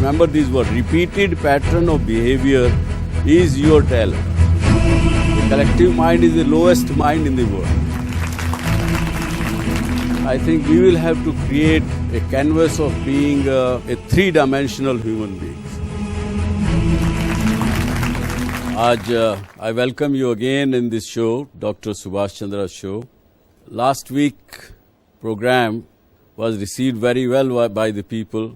remember these words. Repeated pattern of behavior is your talent. The collective mind is the lowest mind in the world. I think we will have to create a canvas of being a three-dimensional human being. आज I welcome you again in this show, Dr. Subhash Chandra show. Last week program was received very well by the people.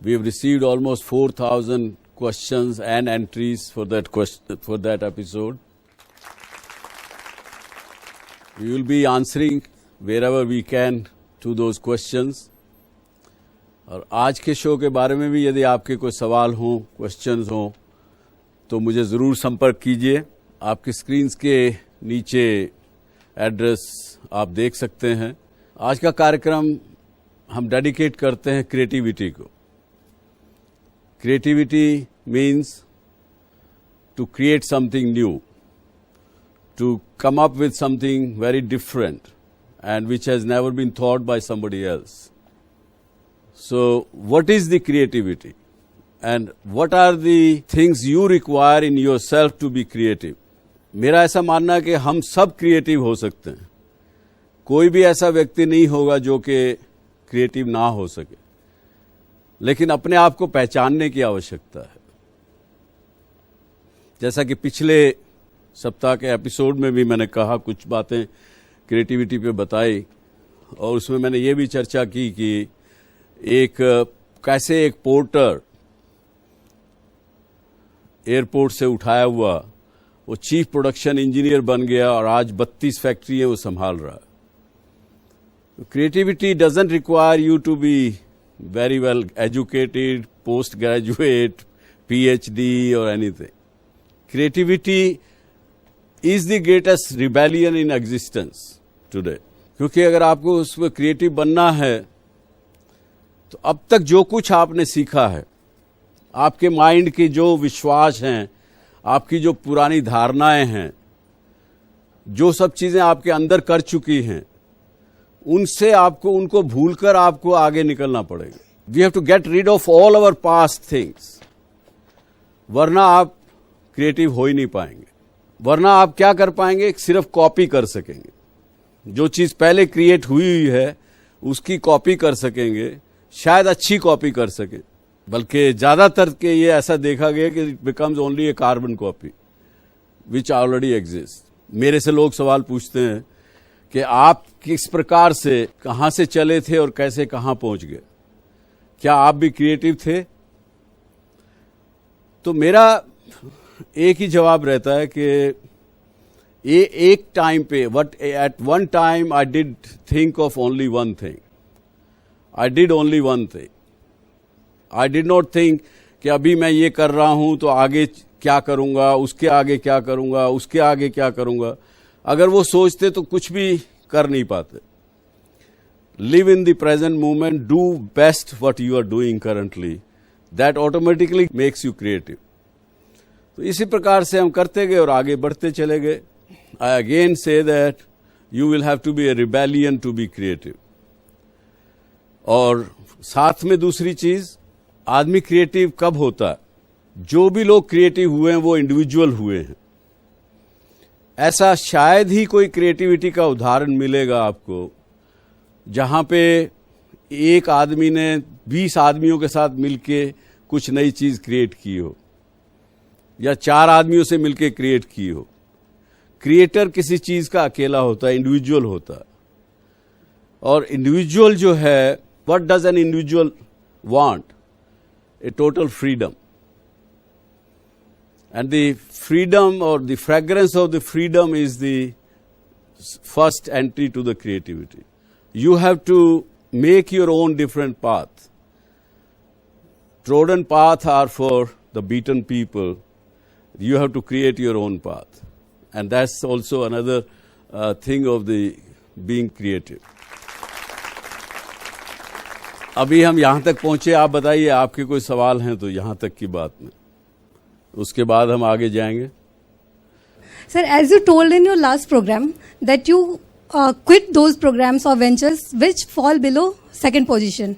We have received almost 4,000 questions and entries for that episode. We will be answering wherever we can to those questions. और आज के show के बारे में भी यदि आपके कोई सवाल हों, क्वेश्चंस हों, तो मुझे ज़रूर संपर्क कीजिए. आपकी स्क्रीन्स के नीचे एड्रेस आप देख सकते हैं. आज का कार्यक्रम हम डेडिकेट करते हैं क्रिएटिविटी को. Creativity means to create something new, to come up with something very different and which has never been thought by somebody else. So, what is the creativity? And what are the things you require in yourself to be creative? मेरा ऐसा मानना है कि हम सब creative हो सकते हैं. कोई भी ऐसा व्यक्ति नहीं होगा जो कि क्रिएटिव ना हो सके, लेकिन अपने आप को पहचानने की आवश्यकता है. जैसा कि पिछले सप्ताह के एपिसोड में भी मैंने कहा, कुछ बातें क्रिएटिविटी पे बताई, और उसमें मैंने ये भी चर्चा की कि कैसे एक पोर्टर एयरपोर्ट से उठाया हुआ वो चीफ प्रोडक्शन इंजीनियर बन गया और आज 32 फैक्ट्रियां वो संभाल रहा है. Creativity doesn't require you to be very well educated, post graduate, PhD और anything. Creativity is the greatest rebellion in existence today. क्योंकि अगर आपको उसमें क्रिएटिव बनना है तो अब तक जो कुछ आपने सीखा है, आपके माइंड के जो विश्वास हैं, आपकी जो पुरानी धारणाएं हैं, जो सब चीजें आपके अंदर कर चुकी हैं, उनसे आपको उनको भूलकर आपको आगे निकलना पड़ेगा. We have to get rid of all our past things, वरना आप क्रिएटिव हो ही नहीं पाएंगे. वरना आप क्या कर पाएंगे? सिर्फ कॉपी कर सकेंगे. जो चीज पहले क्रिएट हुई है उसकी कॉपी कर सकेंगे, शायद अच्छी कॉपी कर सकें, बल्कि ज्यादातर के ये ऐसा देखा गया कि it becomes only A carbon copy which already exist. मेरे से लोग सवाल पूछते हैं कि आप किस प्रकार से, कहां से चले थे और कैसे कहां पहुंच गए, क्या आप भी क्रिएटिव थे? तो मेरा एक ही जवाब रहता है कि ये एक टाइम पे, at one time I did think of only one thing. I did only one thing. I did not think कि अभी मैं ये कर रहा हूं तो आगे क्या करूंगा, उसके आगे क्या करूंगा, उसके आगे क्या करूंगा. अगर वो सोचते तो कुछ भी कर नहीं पाते. Live in the present moment, do best what you are doing currently, that automatically makes you creative. तो इसी प्रकार से हम करते गए और आगे बढ़ते चले गए. I again say that you will have to be a rebellion to be creative. और साथ में दूसरी चीज, आदमी क्रिएटिव कब होता है? जो भी लोग क्रिएटिव हुए हैं वो इंडिविजुअल हुए हैं. ऐसा शायद ही कोई क्रिएटिविटी का उदाहरण मिलेगा आपको जहां पे एक आदमी ने 20 आदमियों के साथ मिलके कुछ नई चीज क्रिएट की हो, या 4 आदमियों से मिलकर क्रिएट की हो. क्रिएटर किसी चीज का अकेला होता है, इंडिविजुअल होता है. और इंडिविजुअल जो है, what does an individual want? A total freedom. And the freedom और the fragrance of the freedom is the first entry to the creativity. You have to make your own different path. Trodden path are for the beaten people. You have to create your own path. And that's also another thing of the being creative. अभी हम यहां तक पहुंचे. आप बताइए, आपके कोई सवाल हैं तो यहां तक की बात में, उसके बाद हम आगे जाएंगे. Sir, as you told in your last program that you quit those programs or ventures which fall below second position.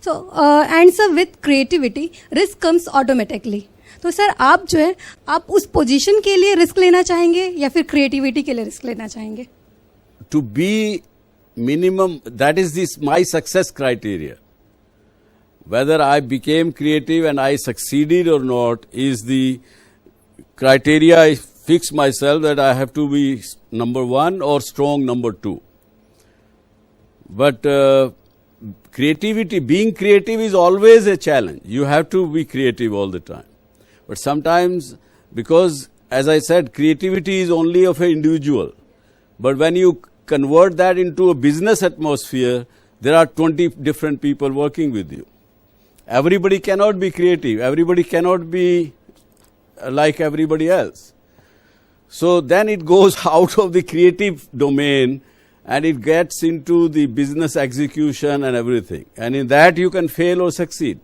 So, and sir, with creativity, risk comes automatically. तो सर आप जो है आप उस पोजीशन के लिए रिस्क लेना चाहेंगे या फिर क्रिएटिविटी के लिए रिस्क लेना चाहेंगे? To be minimum, that is my success criteria. Whether I became creative and I succeeded or not is the criteria I fix myself, that I have to be number one or strong number two. But creativity, being creative is always a challenge. You have to be creative all the time. But sometimes, because as I said, creativity is only of an individual. But when you convert that into a business atmosphere, there are 20 different people working with you. Everybody cannot be creative. Everybody cannot be like everybody else. So then it goes out of the creative domain and it gets into the business execution and everything. And in that you can fail or succeed.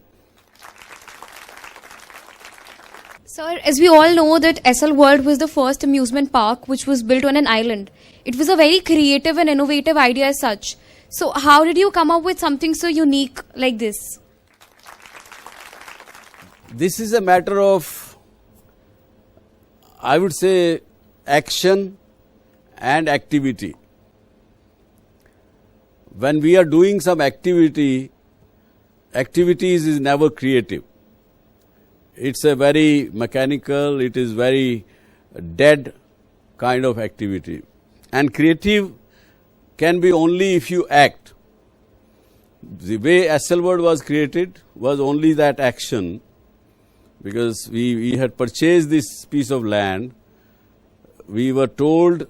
Sir, as we all know that SL World was the first amusement park which was built on an island. It was a very creative and innovative idea as such. So how did you come up with something so unique like this? This is a matter of, I would say, action and activity. When we are doing some activities is never creative. It's a very mechanical, it is very dead kind of activity. And creative can be only if you act. The way SL World was created was only that action, because we had purchased this piece of land. We were told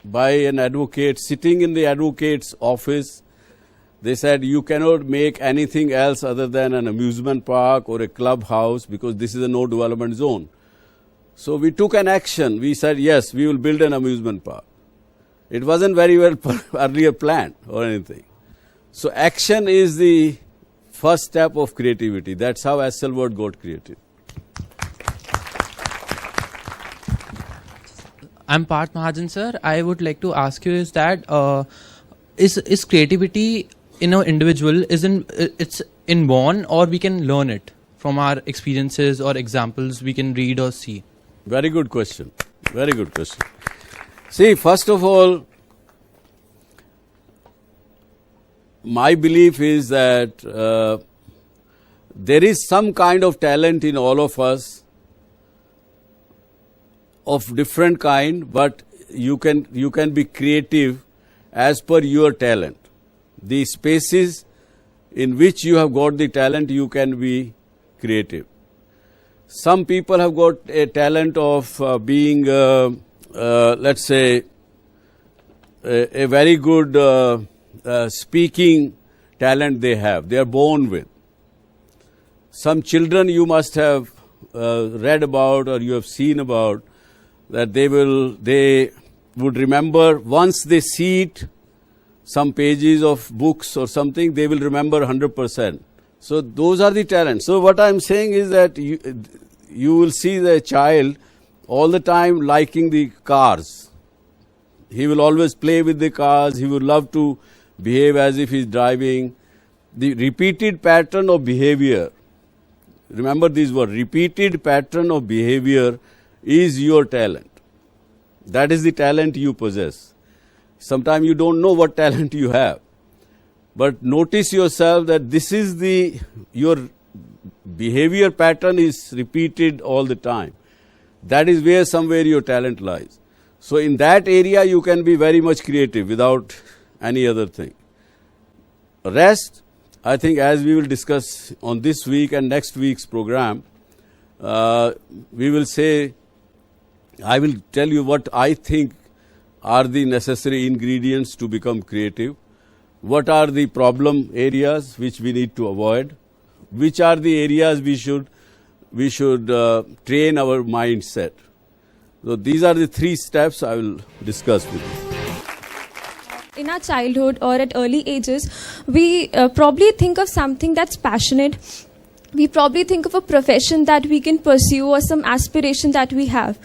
by an advocate, sitting in the advocate's office, they said, you cannot make anything else other than an amusement park or a clubhouse because this is a no development zone. So we took an action. We said, yes, we will build an amusement park. It wasn't very well earlier planned or anything. So action is the first step of creativity. That's how SL World got created. I'm Parth Mahajan, sir. I would like to ask you is that is creativity in an individual, it's inborn, or we can learn it from our experiences or examples we can read or see? Very good question. Very good question. See, first of all, my belief is that there is some kind of talent in all of us, of different kind, but you can be creative as per your talent. The spaces in which you have got the talent, you can be creative. Some people have got a talent of being, let's say, a very good speaking talent they have. They are born with. Some children you must have read about or you have seen about, that they would remember once they see it, some pages of books or something, they will remember 100%. So those are the talents. So what I'm saying is that you will see the child all the time liking the cars. He will always play with the cars. He would love to behave as if he's driving. The repeated pattern of behavior, remember these words, repeated pattern of behavior is your talent. That is the talent you possess. Sometimes you don't know what talent you have. But notice yourself that this is your behavior pattern is repeated all the time. That is where somewhere your talent lies. So in that area you can be very much creative without any other thing. Rest, I think, as we will discuss on this week and next week's program, we will say, I will tell you what I think are the necessary ingredients to become creative, what are the problem areas which we need to avoid, which are the areas we should train our mindset. So these are the 3 steps I will discuss with you. In our childhood or at early ages, we probably think of something that's passionate. We probably think of a profession that we can pursue or some aspiration that we have.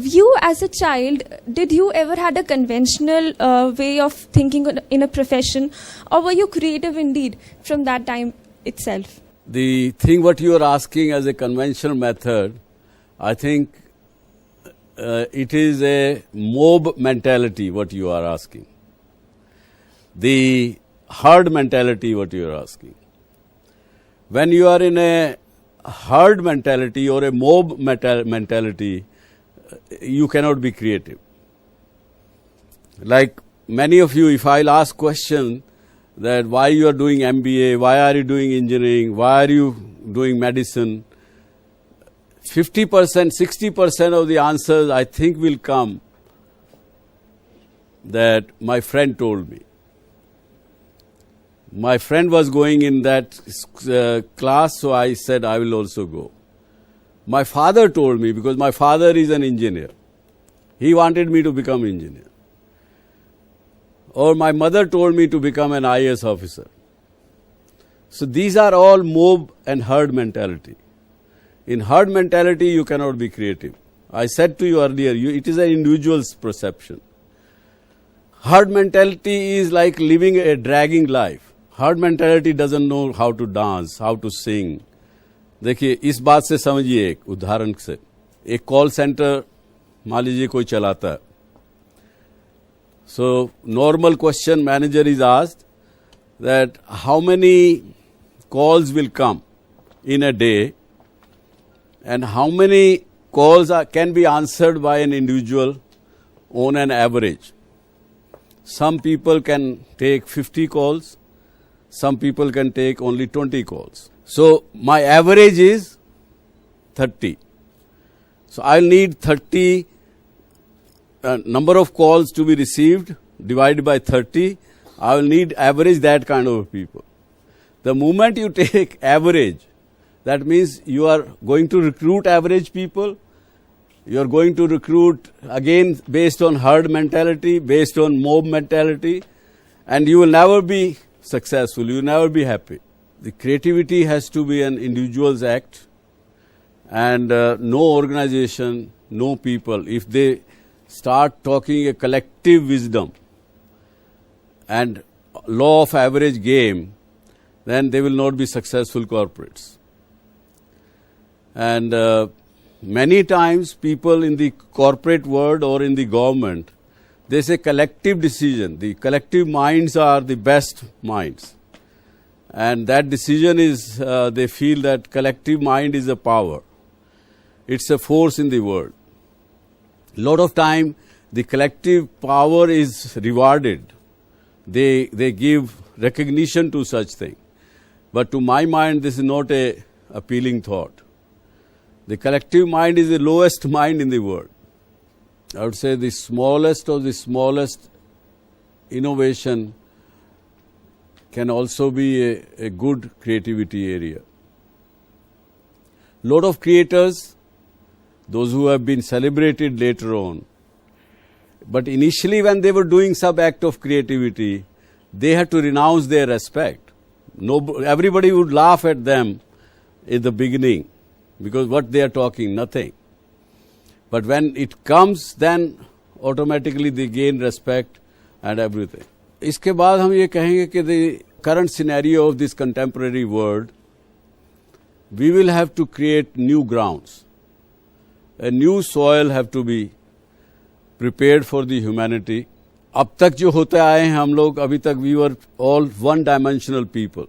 you as a child, did you ever had a conventional way of thinking in a profession, or were you creative indeed from that time itself? The thing what you are asking as a conventional method, I think it is a mob mentality what you are asking. The herd mentality what you are asking. When you are in a herd mentality or a mob mentality, you cannot be creative. Like many of you, if I'll ask question that why you are doing MBA, why are you doing engineering, why are you doing medicine, 50%, 60% of the answers I think will come that my friend told me. My friend was going in that class, so I said I will also go. My father told me, because my father is an engineer. He wanted me to become engineer. Or my mother told me to become an IAS officer. So these are all mob and herd mentality. In herd mentality, you cannot be creative. I said to you earlier, it is an individual's perception. Herd mentality is like living a dragging life. Herd mentality doesn't know how to dance, how to sing. देखिए इस बात से समझिए एक उदाहरण से, एक call centre मान लीजिए कोई चलाता है. So normal question manager is asked that how many calls will come in a day and how many calls can be answered by an individual on an average. Some people can take 50 calls. Some people can take only 20 calls. So my average is 30. So I'll need 30 number of calls to be received divided by 30. I will need average that kind of people. The moment you take average, that means you are going to recruit average people. You are going to recruit again based on herd mentality, based on mob mentality, and you will never be successful, you will never be happy. The creativity has to be an individual's act, and no organization, no people, if they start talking a collective wisdom and law of average game, then they will not be successful corporates. And many times people in the corporate world or in the government, they say collective decision. The collective minds are the best minds. And that decision is, they feel that collective mind is a power. It's a force in the world. A lot of time, the collective power is rewarded. They give recognition to such thing. But to my mind, this is not a appealing thought. The collective mind is the lowest mind in the world. I would say the smallest of the smallest innovation can also be a good creativity area. Lot of creators, those who have been celebrated later on, but initially when they were doing some act of creativity, they had to renounce their respect. Everybody would laugh at them in the beginning because what they are talking, nothing. But when it comes, then automatically they gain respect and everything. इसके बाद हम ये कहेंगे कि the current scenario of this contemporary world, we will have to create new grounds. A new soil have to be prepared for the humanity. अब तक जो होते आए हैं हम लोग, अभी तक we were all one-dimensional people.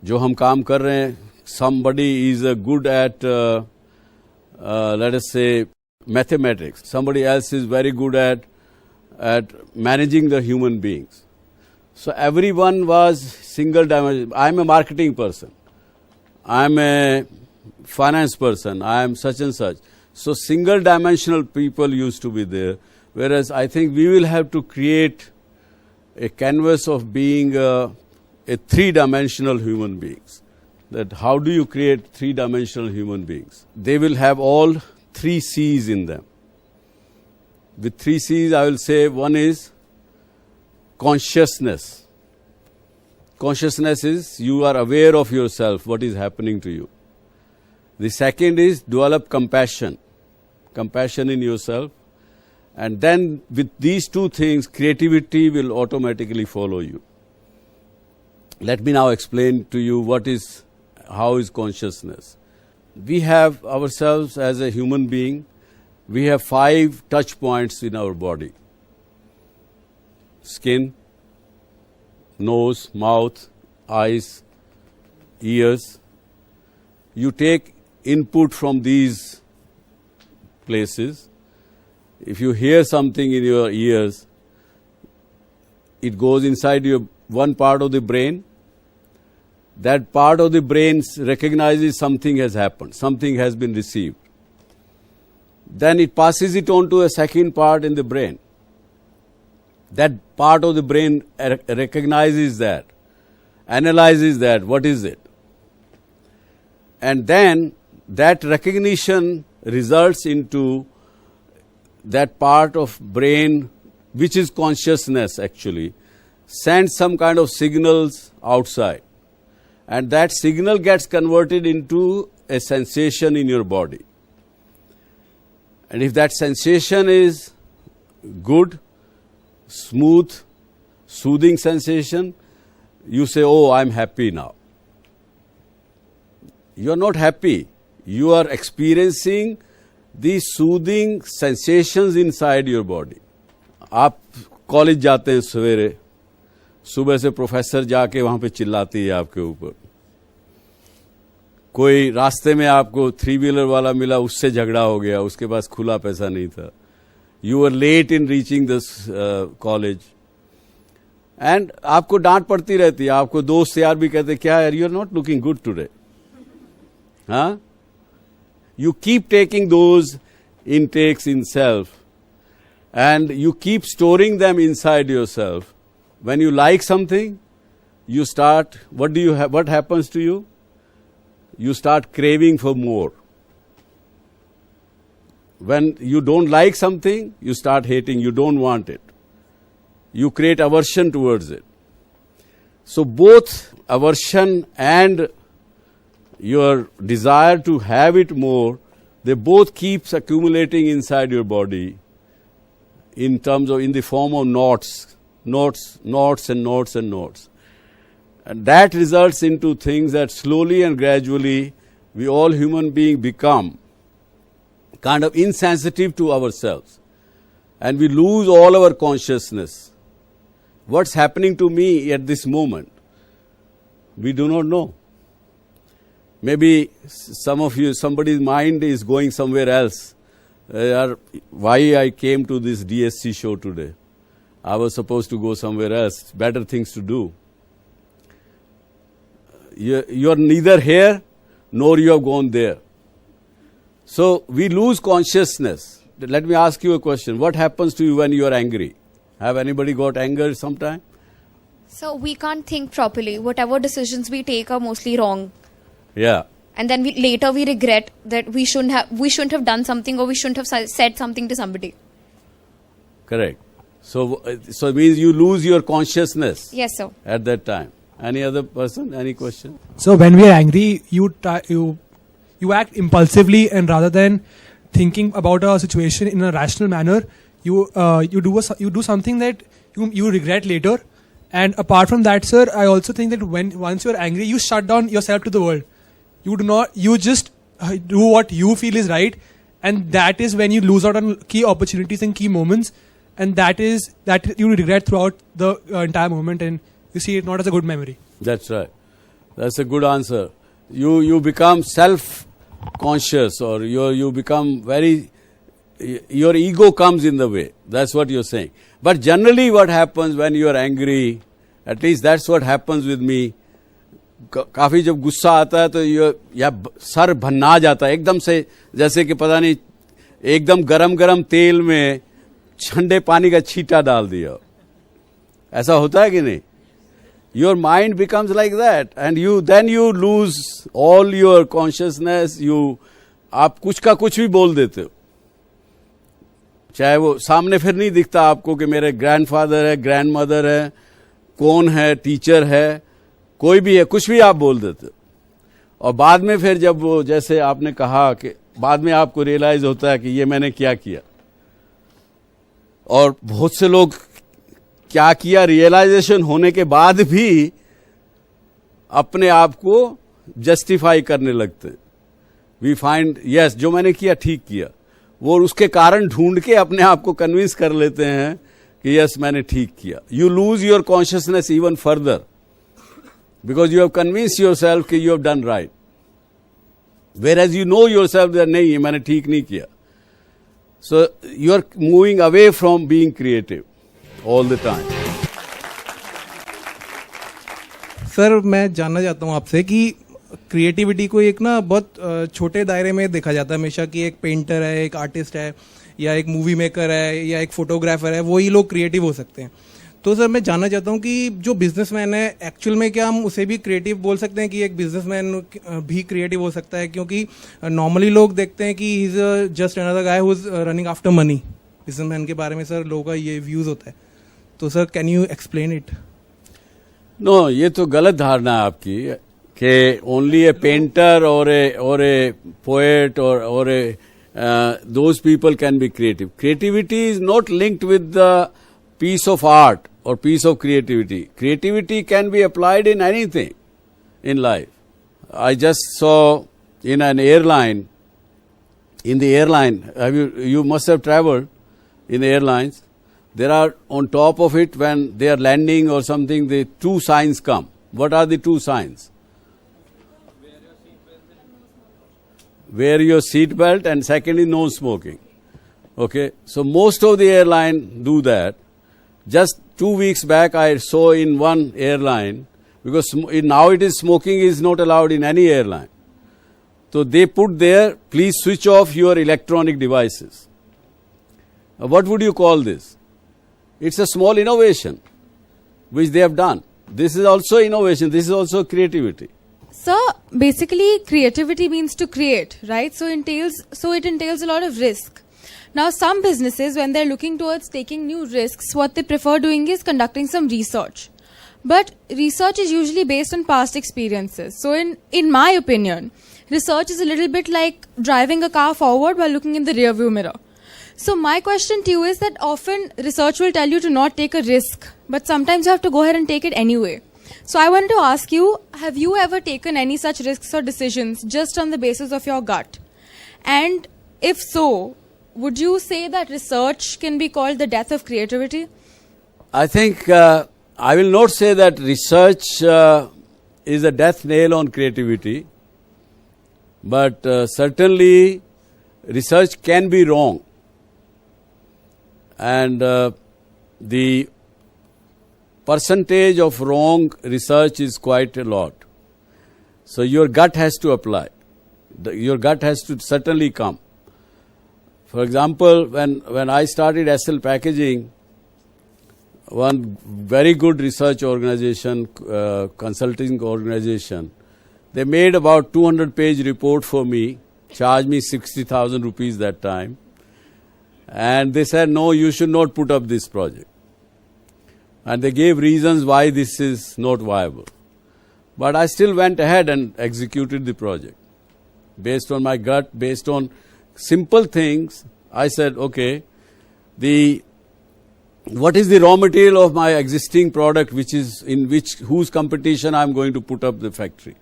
जो हम काम कर रहे हैं, somebody is good at, let us say, mathematics. Somebody else is very good at managing the human beings. So everyone was single dimensional. I am a marketing person. I am a finance person. I am such and such. So single dimensional people used to be there. Whereas I think we will have to create a canvas of being a three-dimensional human beings. That how do you create three-dimensional human beings? They will have all 3 C's in them. With 3 C's, I will say one is consciousness. Consciousness is you are aware of yourself, what is happening to you. The second is develop compassion. compassion in yourself. And then with these two things, creativity will automatically follow you. Let me now explain to you how is consciousness. We have ourselves as a human being, we have 5 touch points in our body. Skin, nose, mouth, eyes, ears. You take input from these places. If you hear something in your ears, it goes inside your one part of the brain. That part of the brain recognizes something has happened, something has been received. Then it passes it on to a second part in the brain. That part of the brain recognizes that, analyzes that, what is it? And then that recognition results into that part of brain, which is consciousness actually, sends some kind of signals outside. And that signal gets converted into a sensation in your body. And if that sensation is good, smooth, soothing sensation, you say, oh, I'm happy now. You are not happy. You are experiencing these soothing sensations inside your body. आप college जाते हैं सवेरे, सुबह से professor जाके वहां पे चिल्लाती है आपके ऊपर. कोई रास्ते में आपको 3-व्हीलर वाला मिला, उससे झगड़ा हो गया, उसके पास खुला पैसा नहीं था. You were late in reaching this college. And आपको डांट पड़ती रहती है. आपको दोस्त यार भी कहते क्या यार, you are not looking good today. Huh? You keep taking those intakes in self and you keep storing them inside yourself. When you like something, you start, what happens to you? You start craving for more. When you don't like something, you start hating, you don't want it. You create aversion towards it. So both aversion and your desire to have it more, they both keeps accumulating inside your body in the form of knots. And that results into things that slowly and gradually we all human beings become kind of insensitive to ourselves. And we lose all our consciousness. What's happening to me at this moment? We do not know. Maybe somebody's mind is going somewhere else. Why I came to this DSC show today? I was supposed to go somewhere else. Better things to do. You are neither here nor you have gone there. So we lose consciousness. Let me ask you a question. What happens to you when you are angry? Have anybody got anger sometime? So we can't think properly. Whatever decisions we take are mostly wrong. Yeah. And then later we regret that we shouldn't have done something, or we shouldn't have said something to somebody. Correct. So it means you lose your consciousness. Yes, sir. At that time. Any other person? Any question? So when we are angry, you act impulsively, and rather than thinking about a situation in a rational manner, you do something that you regret later. And apart from that, sir, I also think that once you are angry, you shut down yourself to the world. You just do what you feel is right, and that is when you lose out on key opportunities and key moments, and that you regret throughout the entire moment, and you see it not as a good memory. That's right. That's a good answer. You become self-conscious, or you become your ego comes in the way. That's what you're saying. But generally what happens when you are angry, at least that's what happens with me, काफी जब गुस्सा आता है तो या sir भन्ना जाता है एकदम से, जैसे कि पता नहीं एकदम गरम तेल में ठंडे पानी का छींटा डाल दिया. ऐसा होता है कि नहीं? Your mind becomes like that, and then you lose all your consciousness. आप कुछ का कुछ भी बोल देते हो, चाहे वो सामने फिर नहीं दिखता आपको कि मेरे ग्रैंडफादर है, ग्रैंडमदर है, कौन है, टीचर है, कोई भी है, कुछ भी आप बोल देते हो. और बाद में फिर जब वो, जैसे आपने कहा कि बाद में आपको रियलाइज होता है कि ये मैंने क्या किया। और बहुत से लोग क्या किया रियलाइजेशन होने के बाद भी अपने आप को जस्टिफाई करने लगते हैं। वी फाइंड यस, जो मैंने किया ठीक किया, वो उसके कारण ढूंढ के अपने आप को कन्विंस कर लेते हैं कि यस मैंने ठीक किया। You lose your consciousness even further because you have convince yourself कि you have done right, whereas you know yourself that नहीं, मैंने ठीक नहीं किया। So you are moving away from being creative all the time. Sir मैं जानना चाहता हूँ आपसे कि क्रिएटिविटी को एक ना बहुत छोटे दायरे में देखा जाता है हमेशा, कि एक पेंटर है, एक आर्टिस्ट है, या एक मूवी मेकर है, या एक फोटोग्राफर है, वही लोग क्रिएटिव हो सकते हैं। तो सर मैं जानना चाहता हूँ कि जो बिजनेसमैन है एक्चुअल में क्या हम उसे भी क्रिएटिव बोल सकते हैं, कि एक बिजनेसमैन भी क्रिएटिव हो सकता है? क्योंकि नॉर्मली लोग देखते हैं कि he is just another guy who is running after money. Businessman के बारे में सर लोगों का ये व्यूज होता है, तो sir can you explain it? No, ये तो गलत धारणा है आपकी कि ओनली ए पेंटर और ए पोएट और ए those people can be creative. Creativity is not linked with the piece of art or piece of creativity. Creativity can be applied in anything in life. I just saw in an airline, in the airline, you must have traveled in the airlines. There are on top of it when they are landing or something, the two signs come. What are the two signs? Wear your seat belt, and secondly, no smoking. Okay, so most of the airline do that. Just 2 weeks back, I saw in one airline, because now it is smoking is not allowed in any airline. So they put there, please switch off your electronic devices. What would you call this? It's a small innovation which they have done. This is also innovation. This is also creativity. So basically creativity means to create, right? So it entails a lot of risk. Now some businesses, when they're looking towards taking new risks, what they prefer doing is conducting some research. But research is usually based on past experiences. So in my opinion, research is a little bit like driving a car forward while looking in the rear view mirror. So my question to you is that often research will tell you to not take a risk, but sometimes you have to go ahead and take it anyway. So I wanted to ask you, have you ever taken any such risks or decisions just on the basis of your gut? And if so, would you say that research can be called the death of creativity? I think I will not say that research is a death nail on creativity, but certainly research can be wrong. And the percentage of wrong research is quite a lot. So your gut has to apply. Your gut has to certainly come. For example, when I started SL Packaging, one very good research organization, consulting organization, they made about 200-page report for me, charged me 60,000 rupees that time. And they said, no, you should not put up this project. And they gave reasons why this is not viable. But I still went ahead and executed the project. Based on my gut, based on simple things, I said, okay, what is the raw material of my existing product whose competition I am going to put up the factory?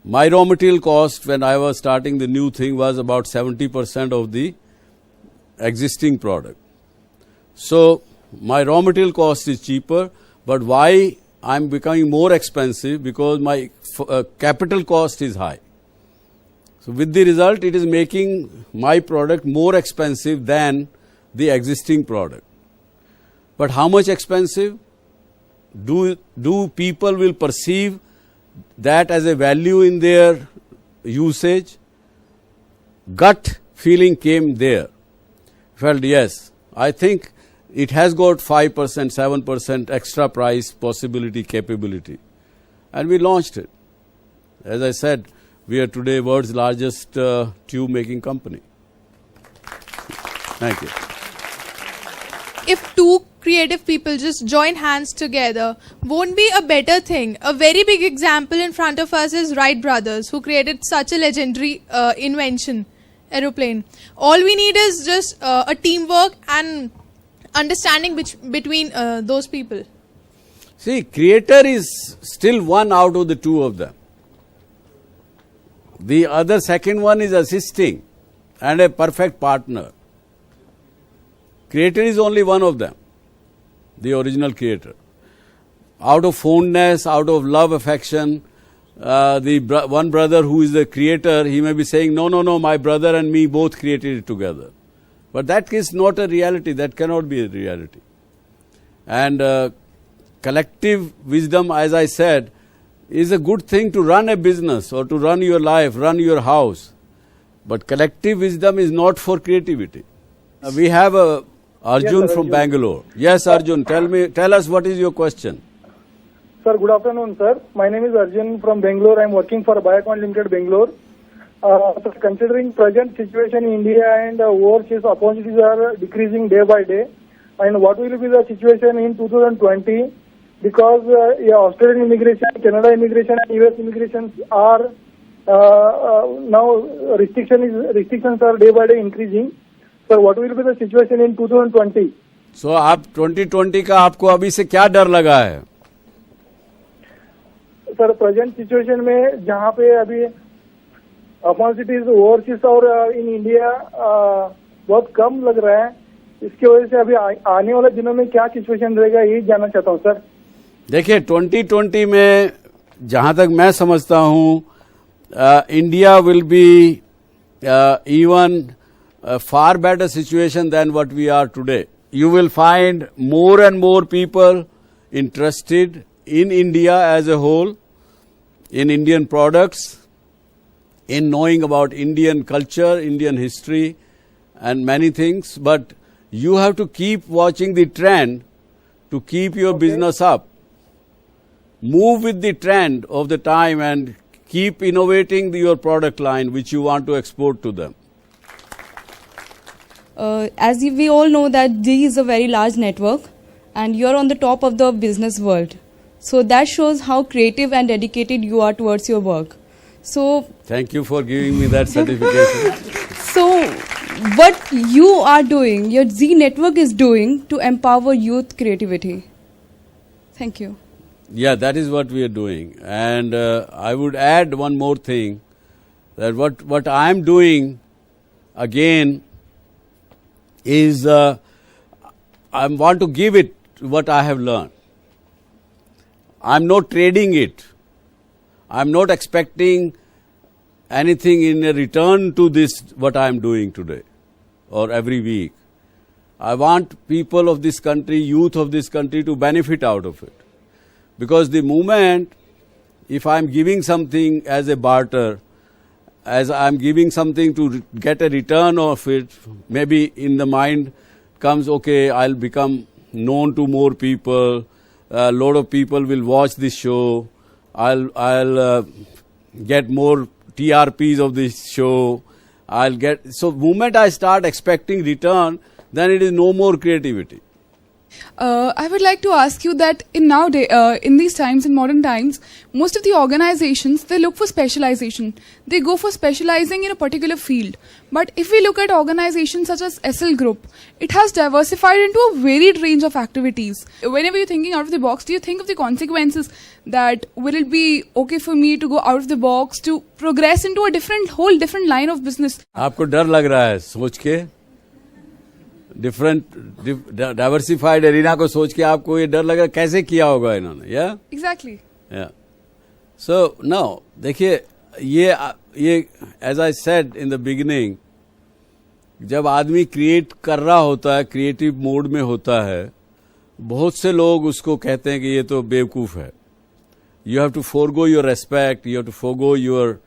My raw material cost when I was starting the new thing was about 70% of the existing product. So my raw material cost is cheaper, but why I'm becoming more expensive? Because my capital cost is high. So with the result, it is making my product more expensive than the existing product. But how much expensive? Do people will perceive that as a value in their usage? Gut feeling came there. Felt yes, I think it has got 5%, 7% extra price possibility, capability. And we launched it. As I said, we are today world's largest tube making company. Thank you. If two creative people just join hands together, won't be a better thing? A very big example in front of us is Wright brothers, who created such a legendary invention, aeroplane. All we need is just a teamwork and understanding between those people. See, creator is still one out of the two of them. The other second one is assisting and a perfect partner. Creator is only one of them, the original creator. Out of fondness, out of love, affection, one brother who is the creator, he may be saying, no, my brother and me both created it together. But that is not a reality. That cannot be a reality. And collective wisdom, as I said, is a good thing to run a business or to run your life, run your house. But collective wisdom is not for creativity. We have Arjun from Bangalore. Yes, Arjun, tell us what is your question. Sir, good afternoon, sir. My name is Arjun from Bangalore. I am working for Biocon Limited, Bangalore. So considering present situation in India and overseas opportunities are decreasing day by day, and what will be the situation in 2020? Because Australian immigration, Canada immigration, and US immigrations are now restrictions are day by day increasing. Sir, what will be the situation in 2020? So, आप 2020 का आपको अभी से क्या डर लगा है? Sir, present situation में जहाँ पे अभी अपॉर्चुनिटीज ओवरसीज और इन इंडिया बहुत कम लग रहा है, इसकी वजह से अभी आने वाले दिनों में क्या सिचुएशन रहेगा, यही जानना चाहता हूँ सर. देखिए 2020 में जहां तक मैं समझता हूं India will be even far better situation than what we are today. You will find more and more people interested in India as a whole, in Indian products, in knowing about Indian culture, Indian history and many things. But you have to keep watching the trend to keep your business up. Move with the trend of the time and keep innovating your product line which you want to export to them. As we all know that G is a very large network and you're on the top of the business world. So that shows how creative and dedicated you are towards your work. So thank you for giving me that certification. So what you are doing, your Z network is doing to empower youth creativity. Thank you. Yeah, that is what we are doing. And I would add one more thing, that what I am doing again is I want to give it what I have learned. I am not trading it. I am not expecting anything in a return to this, what I am doing today or every week. I want people of this country, youth of this country to benefit out of it. Because the moment, if I am giving something as a barter, as I am giving something to get a return of it, maybe in the mind comes, okay, I'll become known to more people, a lot of people will watch this show, I'll get more TRPs of this show, so moment I start expecting return, then it is no more creativity. I would like to ask you that in these times, in modern times, most of the organizations, they look for specialization. They go for specializing in a particular field. But if we look at organizations such as SL Group, it has diversified into a varied range of activities. Whenever you're thinking out of the box, do you think of the consequences that will it be okay for me to go out of the box to progress into a whole different line of business? आपको डर लग रहा है सोच के? Diversified arena को सोच के आपको ये डर लग रहा है, कैसे किया होगा इन्होंने? या एग्जैक्टली. सो नाउ देखिए, ये as I said in the beginning, जब आदमी क्रिएट कर रहा होता है, क्रिएटिव मोड में होता है, बहुत से लोग उसको कहते हैं कि ये तो बेवकूफ है. You have to forgo your respect, you have to forgo your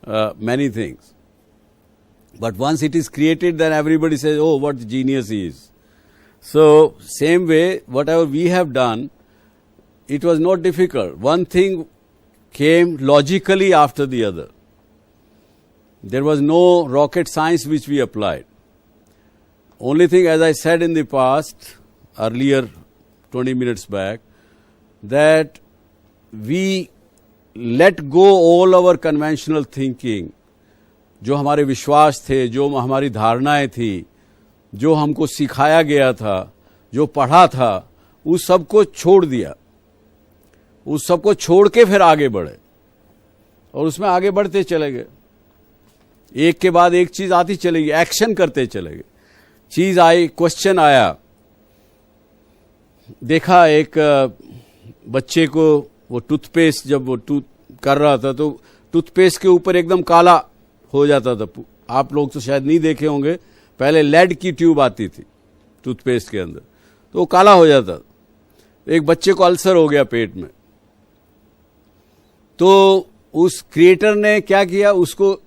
many things. But once it is created, then everybody says, oh, what genius he is. So, same way, whatever we have done, it was not difficult. One thing came logically after the other. There was no rocket science which we applied. Only thing, as I said in the past, earlier 20 minutes back, that we let go all our conventional thinking, जो हमारे विश्वास थे, जो हमारी धारणाएं थी, जो हमको सिखाया गया था, जो पढ़ा था, उस सब को छोड़ दिया, उस सब को छोड़ के फिर आगे बढ़े और उसमें आगे बढ़ते चले गए। एक के बाद एक चीज आती चलेगी, एक्शन करते चले गए। चीज आई, क्वेश्चन आया, देखा एक बच्चे को वो टूथपेस्ट जब वो कर रहा था तो टूथपेस्ट के ऊपर एकदम काला हो जाता था। आप लोग तो शायद नहीं देखे होंगे, पहले लेड की ट्यूब आती थी टूथपेस्ट के अंदर, तो वो काला हो जाता था। एक बच्चे को अल्सर हो गया पेट में, तो उस क्रिएटर ने क्या किया, उसको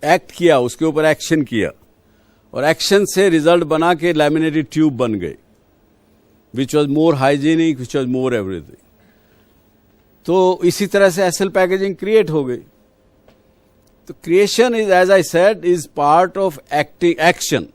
एक्ट किया, उसके ऊपर एक्शन किया और एक्शन से रिजल्ट बना के लैमिनेटेड ट्यूब बन गई, which was more hygienic, which was more everything. तो इसी तरह से एसएल पैकेजिंग क्रिएट हो गई। तो creation is, as I said, is part of action,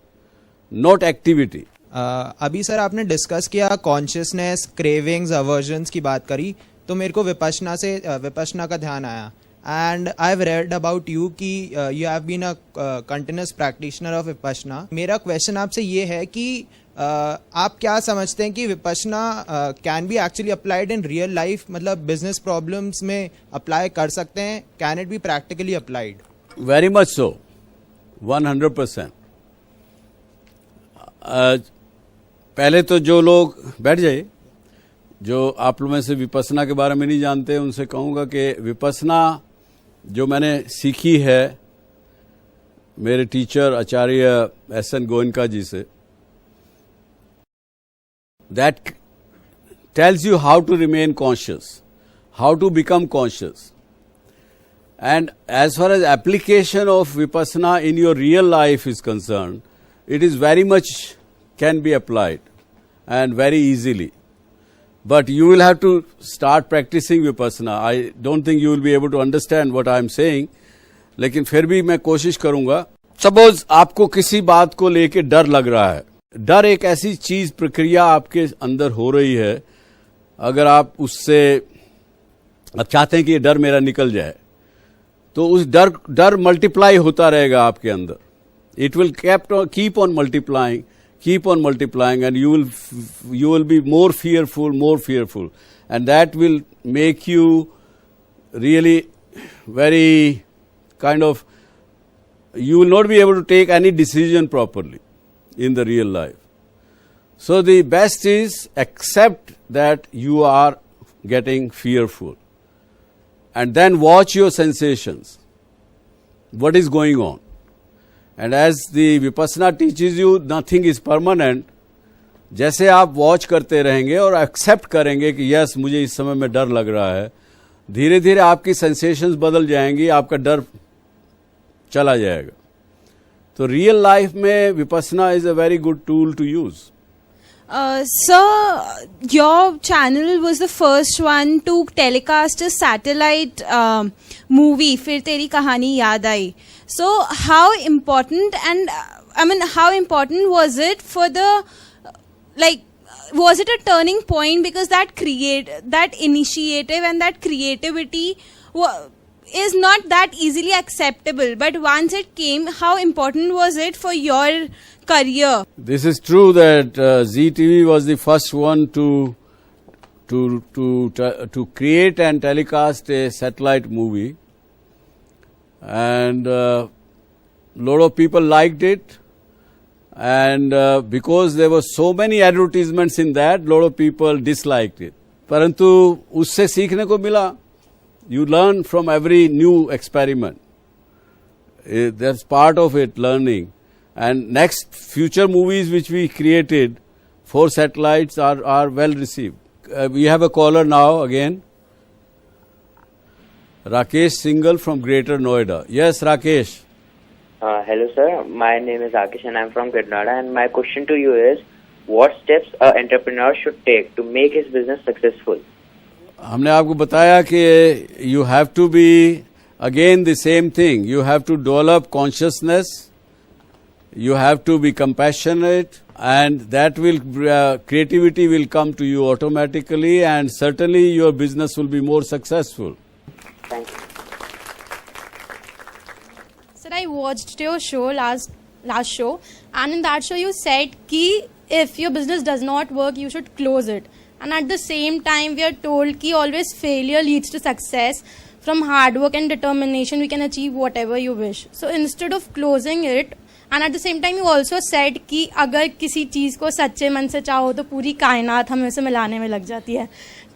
not activity. अभी सर आपने डिस्कस किया कॉन्शियसनेस, क्रेविंग्स, अवर्जन्स की बात करी, तो मेरे को विपश्यना का ध्यान आया। And I have read about you कि you have been a continuous practitioner of Vipassana. मेरा क्वेश्चन आपसे ये है कि आप क्या समझते हैं कि Vipassana can be actually applied in real life, मतलब बिजनेस प्रॉब्लम्स में अप्लाई कर सकते हैं? Can it be practically applied? Very much so, 100%। पहले तो जो लोग बैठ जाइए, जो आप लोग में से विपश्यना के बारे में नहीं जानते, उनसे कहूंगा कि विपश्यना जो मैंने सीखी है मेरे टीचर आचार्य एस.एन. गोयनका जी से, that tells you how to remain conscious, how to become conscious. And as far as application of Vipassana in your real life is concerned, it is very much can be applied and very easily. But you will have to start practicing Vipassana. I don't think you will be able to understand what I am saying, लेकिन फिर भी मैं कोशिश करूंगा। Suppose आपको किसी बात को लेके डर लग रहा है। डर एक ऐसी चीज, प्रक्रिया आपके अंदर हो रही है, अगर आप उससे आप चाहते हैं कि ये डर मेरा निकल जाए, तो उस डर मल्टीप्लाई होता रहेगा आपके अंदर। It will keep on multiplying and you will be more fearful, and that will make you really very kind of, you will not be able to take any decision properly in the real life. So the best is accept that you are getting fearful and then watch your sensations, what is going on. And as the Vipassana teaches you, nothing is permanent. जैसे आप watch करते रहेंगे और accept करेंगे कि yes मुझे इस समय में डर लग रहा है, धीरे धीरे आपकी सेंसेशंस बदल जाएंगी, आपका डर चला जाएगा। तो रियल लाइफ में Vipassana is a very good tool to use. Sir, your channel was the first one to telecast a satellite movie, Fir Teri Kahani Yaad Aayi. So how important how important was it for the, was it a turning point? Because that initiative and that creativity is not that easily acceptable. But once it came, how important was it for your career? This is true that ZTV was the first one to create and telecast a satellite movie, and lot of people liked it, and because there were so many advertisements in that, lot of people disliked it. परंतु उससे सीखने को मिला. You learn from every new experiment. That's part of it, learning. And next future movies which we created for satellites are well received. We have a caller now again. Rakesh Singhal from Greater Noida. Yes, Rakesh. Hello sir, my name is Rakesh and I am from Greater Noida, and my question to you is, what steps an entrepreneur should take to make his business successful? हमने आपको बताया कि you have to be, again the same thing, you have to develop consciousness, You have to be compassionate, and that will creativity will come to you automatically, and certainly your business will be more successful. Thank you. Sir, I watched your show last show, and in that show you said ki if your business does not work, you should close it. And at the same time, we are told ki always failure leads to success. From hard work and determination, we can achieve whatever you wish. So instead of closing it, and at the same time, you also said कि अगर किसी चीज़ को सच्चे मन से चाहो तो पूरी कायनात हमें उसे मिलाने में लग जाती है.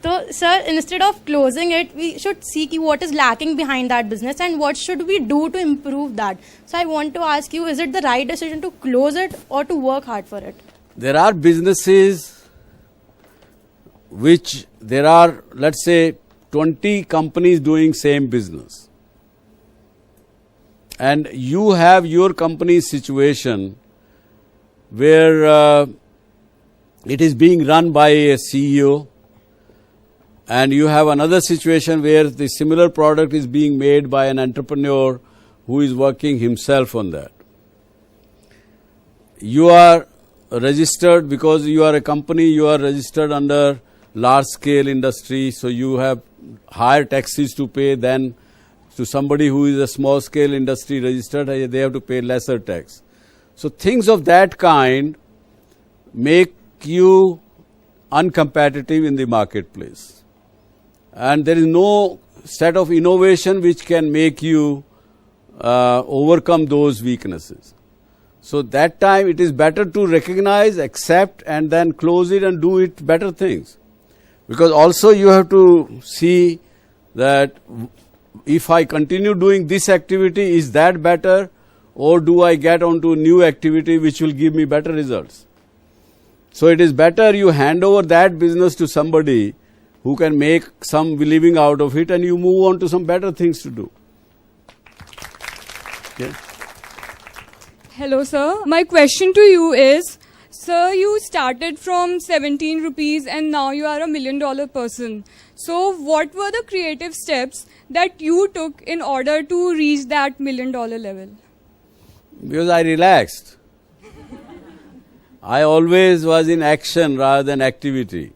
तो sir, instead of closing it, we should see कि what is lacking behind that business and what should we do to improve that. So I want to ask you, is it the right decision to close it or to work hard for it? There are businesses which there are, let's say, 20 companies doing same business. And you have your company's situation where it is being run by a CEO, and you have another situation where the similar product is being made by an entrepreneur who is working himself on that. You are registered because you are a company, you are registered under large scale industry, so you have higher taxes to pay than to somebody who is a small scale industry registered, they have to pay lesser tax. So things of that kind make you uncompetitive in the marketplace. And there is no set of innovation which can make you overcome those weaknesses. So that time it is better to recognize, accept, and then close it and do it better things. Because also you have to see that if I continue doing this activity, is that better, or do I get onto a new activity which will give me better results? So it is better you hand over that business to somebody who can make some living out of it, and you move on to some better things to do. Okay. Hello, sir. My question to you is, sir, you started from 17 rupees and now you are $1 million person. So what were the creative steps that you took in order to reach that $1 million level? Because I relaxed. I always was in action rather than activity.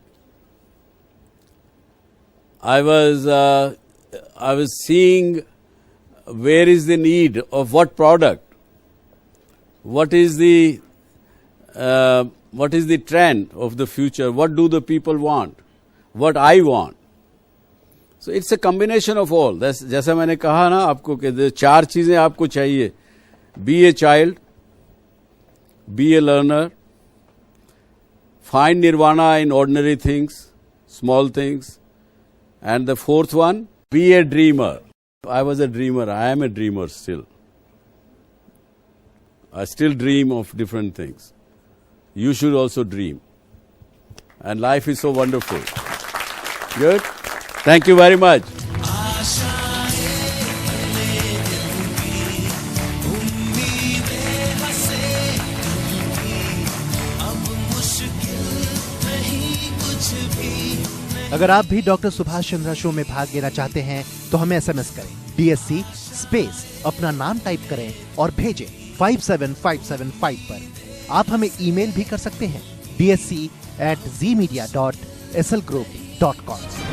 I was seeing where is the need of what product, what is the trend of the future, what do the people want, what I want. So it's a combination of all. जैसा मैंने कहा ना आपको कि 4 चीजें आपको चाहिए. Be a child, be a learner, find nirvana in ordinary things, small things, and the 4th one, be a dreamer. I was a dreamer. I am a dreamer still. I still dream of different things. You should also dream. And life is so wonderful. Good? Thank you very much. अगर आप भी doctor Subhash Chandra show में भाग लेना चाहते हैं तो हमें एसएमएस करें DSC स्पेस अपना नाम टाइप करें और भेजें 57575 पर. आप हमें ईमेल भी कर सकते हैं dsc@zmedia.slgroup.com.